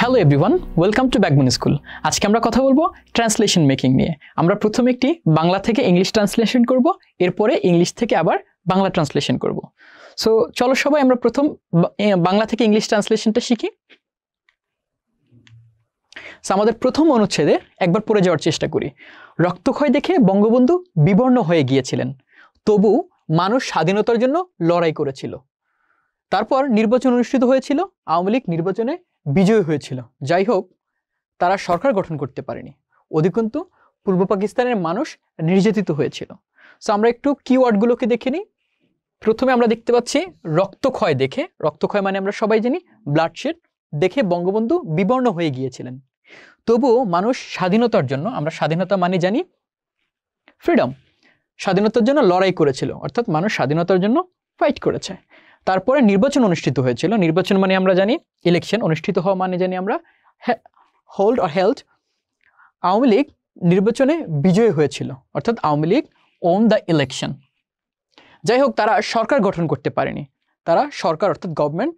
Hello everyone, welcome to backbone school. আজকে আমরা কথা বলবো ট্রান্সলেশন মেকিং নিয়ে। আমরা প্রথমে একটি বাংলা থেকে ইংলিশ ট্রান্সলেশন করব, এরপরে ইংলিশ থেকে আবার বাংলা ট্রান্সলেশন করব। সো চলো সবাই আমরা প্রথম বাংলা থেকে ইংলিশ ট্রান্সলেশনটা শিখি। আমাদের প্রথম অনুচ্ছেদে একবার পড়ে যাওয়ার চেষ্টা করি। রক্তক্ষয় দেখে বঙ্গবন্ধু বিবর্ণ হয়ে গিয়েছিলেন, তবু মানুষ স্বাধীনতার জন্য লড়াই করেছিল। তারপর নির্বাচন অনুষ্ঠিত হয়েছিল, আওয়ামী লীগ নির্বাচনে বিজয়ী হয়েছিল। যাই হোক, তারা সরকার গঠন করতে পারেনি। অধিকন্তু পূর্ব পাকিস্তানের মানুষ নির্যাতিত হয়েছিল। সো আমরা একটু কিওয়ার্ডগুলোকে দেখে নিই। প্রথমে আমরা দেখতে পাচ্ছি রক্তক্ষয় দেখে, রক্তক্ষয় মানে আমরা সবাই জানি ব্লাডশেড, দেখে বঙ্গবন্ধু বিবর্ণ হয়ে গিয়েছিলেন, তবুও মানুষ স্বাধীনতার জন্য, আমরা স্বাধীনতা মানে জানি ফ্রিডম, স্বাধীনতার জন্য লড়াই করেছিল, অর্থাৎ মানুষ স্বাধীনতার জন্য ফাইট করেছে। তারপরে নির্বাচন অনুষ্ঠিত হয়েছিল, নির্বাচন মানে আমরা জানি ইলেকশন, অনুষ্ঠিত হওয়া মানে জানি আমরা hold or held. Awami League নির্বাচনে বিজয়ী হয়েছিল, অর্থাৎ Awami League won the election. যাই হোক, তারা সরকার গঠন করতে পারেনি, তারা সরকার অর্থাৎ গভর্নমেন্ট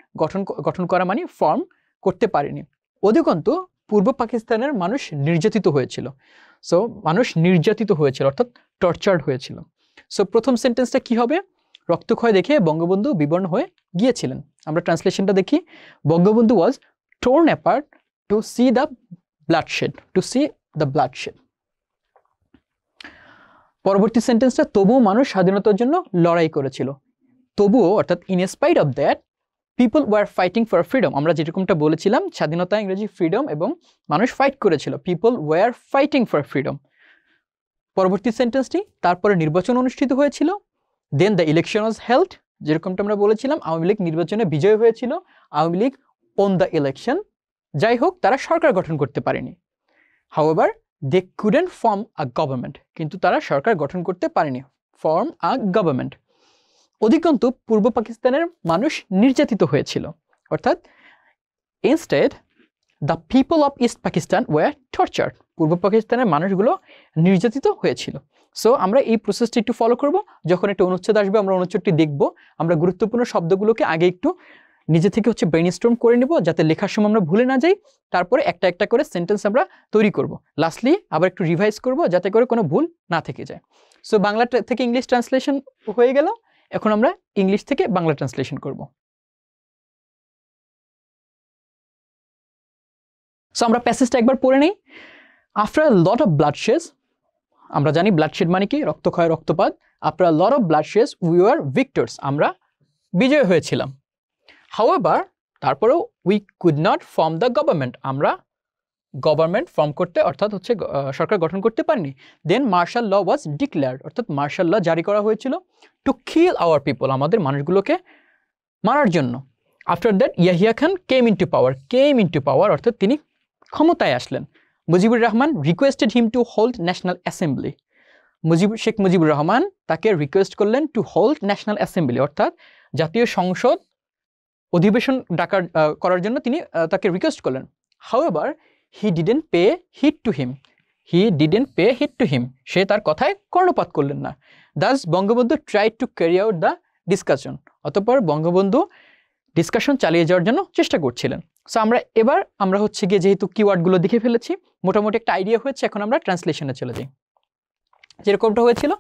গঠন করা মানে ফর্ম করতে পারেনি। অধিকন্তু পূর্ব পাকিস্তানের মানুষ নির্যাতিত হয়েছিল। সো মানুষ নির্যাতিত হয়েছিল অর্থাৎ টর্চার্ড হয়েছিল। সো প্রথম সেন্টেন্সটা কি হবে? রক্তক্ষয় দেখে বঙ্গবন্ধু বিবর্ণ হয়ে গিয়েছিলেন। আমরা ট্রান্সলেশনটা দেখি। বঙ্গবন্ধু ওয়াজ torn apart to see the bloodshed, to see the bloodshed. পরবর্তী সেন্টেন্সটা, তবুও মানুষ স্বাধীনতার জন্য লড়াই করেছিল। তবুও অর্থাৎ in spite of that people were fighting for freedom. আমরা যেরকমটা বলেছিলাম, স্বাধীনতা ইংরেজি ফ্রিডম, এবং মানুষ ফাইট করেছিল, people were fighting for freedom. পরবর্তী সেন্টেন্সটি, তারপরে নির্বাচন অনুষ্ঠিত হয়েছিল, then the election was held, যেরকমটা আমরা বলেছিলাম আওয়ামী লীগ নির্বাচনে বিজয় হয়েছিল, Awami League won the election. যাই হোক, তারা সরকার গঠন করতে পারেনি। However they couldn't form a government, কিন্তু তারা সরকার গঠন করতে পারেনি, ফর্ম আ গভর্নমেন্ট। অধিকন্তু পূর্ব পাকিস্তানের মানুষ নির্যাতিত হয়েছিল, অর্থাৎ instead the people of East Pakistan were tortured, পূর্ব পাকিস্তানের মানুষগুলো নির্যাতিত হয়েছিল। সো আমরা এই প্রসেসটি একটু ফলো করব। যখন একটা অনুচ্ছেদ আসবে আমরা অনুচ্ছেদটি দেখব, আমরা গুরুত্বপূর্ণ শব্দগুলোকে আগে একটু নিজে থেকে ব্রেইনস্টর্ম করে নেব, যাতে লেখার সময় আমরা ভুলে না যাই। তারপরে একটা একটা করে সেন্টেন্স আমরা তৈরি করব, লাস্টলি আবার একটু রিভাইজ করব, যাতে করে কোনো ভুল না থেকে যায়। সো বাংলা থেকে ইংলিশ ট্রান্সলেশন হয়ে গেল, এখন আমরা ইংলিশ থেকে বাংলা ট্রান্সলেশন করব। সো আমরা প্যাসেজটা একবার পড়ে নেই। After a lot of bloodshed, আমরা জানি ব্লাডশেড মানে কি, রক্তক্ষয়, রক্তপাত। After a lot of bloodshed we were victors, however বিজয় হয়েছিলাম। হাউএভার, তারপরেও we could not form the government, আমরা গভর্নমেন্ট ফর্ম করতে অর্থাৎ সরকার গঠন করতে পারিনি। Then martial law was declared, অর্থাৎ মার্শাল ল জারি করা হয়েছিল, টু কিল আওয়ার পিপল, আমাদের মানুষগুলোকে মারার জন্য। After that Yahya Khan came into power, অর্থাৎ তিনি ক্ষমতায় আসলেন। Mujibur Rahman requested him to hold national assembly, Sheikh Mujibur Rahman তাকে রিকোয়েস্ট করলেন টু হোল্ড ন্যাশনাল অ্যাসেম্বলি, অর্থাৎ জাতীয় সংসদ অধিবেশন করার জন্য তিনি তাকে রিকোয়েস্ট করলেন। However he didn't pay heed to him, সে তার কথায় কর্ণপাত করলেন না। Thus Bangabandhu tried to carry out the discussion, অতঃপর বঙ্গবন্ধু ডিসকাশন চালিয়ে যাওয়ার জন্য চেষ্টা করছিলেন। সো আমরা গিয়ে যেহেতু কিওয়ার্ডগুলো দেখে ফেলেছি, মোটামুটি একটা আইডিয়া হয়েছে, এখন আমরা ট্রান্সলেশনে চলে যাই। যেরকমটা হয়েছিল,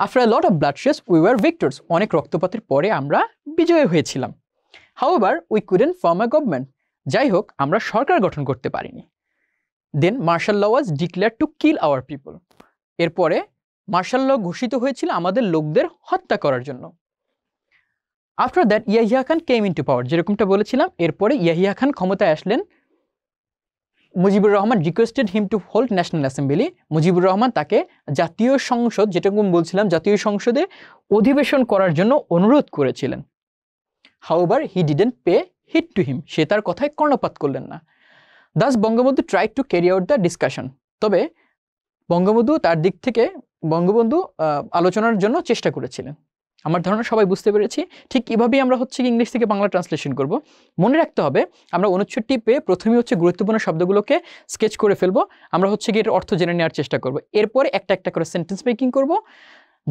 after a lot of bloodshed we were victors, অনেক রক্তপাতের পরে আমরা বিজয়ী হয়েছিলাম। However we couldn't form a government, যাই হোক আমরা সরকার গঠন করতে পারিনি। Then martial law was declared to kill our people, এরপরে মার্শাল ল ঘোষিত হয়েছিল আমাদের লোকদের হত্যা করার জন্য। After that Yahya Khan came into power, যেরকমটা বলেছিলাম, এরপরে ইয়াহিয়া খান ক্ষমতায় আসলেন। Mujibur Rahman requested him to hold national assembly, Mujibur Rahman তাকে জাতীয় সংসদ, যেটা বলছিলাম জাতীয় সংসদে অধিবেশন করার জন্য অনুরোধ করেছিলেন। However he didn't pay heed to him, সে তার কথায় কর্ণপাত করলেন না। Thus Bangabandhu tried to carry out the discussion, তবে বঙ্গবন্ধু তার দিক থেকে আলোচনার জন্য চেষ্টা করেছিলেন। আমার ধারণা সবাই বুঝতে পেরেছি। ঠিক এভাবেই আমরা ইংলিশ থেকে বাংলা ট্রান্সলেশন করব। মনে রাখতে হবে, আমরা অনুচ্ছেদটি পেয়ে প্রথমেই গুরুত্বপূর্ণ শব্দগুলোকে স্কেচ করে ফেলবো, আমরা এর অর্থ জেনে নেওয়ার চেষ্টা করব, এরপরে একটা একটা করে সেন্টেন্স মেকিং করব,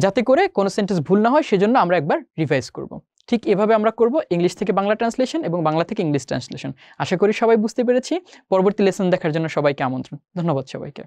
যাতে করে কোনো সেন্টেন্স ভুল না হয়, সেজন্য আমরা একবার রিভাইজ করব। ঠিক এভাবে আমরা করব ইংলিশ থেকে বাংলা ট্রান্সলেশন এবং বাংলা থেকে ইংলিশ ট্রান্সলেশন। আশা করি সবাই বুঝতে পেরেছি। পরবর্তী লেসন দেখার জন্য সবাইকে আমন্ত্রণ। ধন্যবাদ সবাইকে।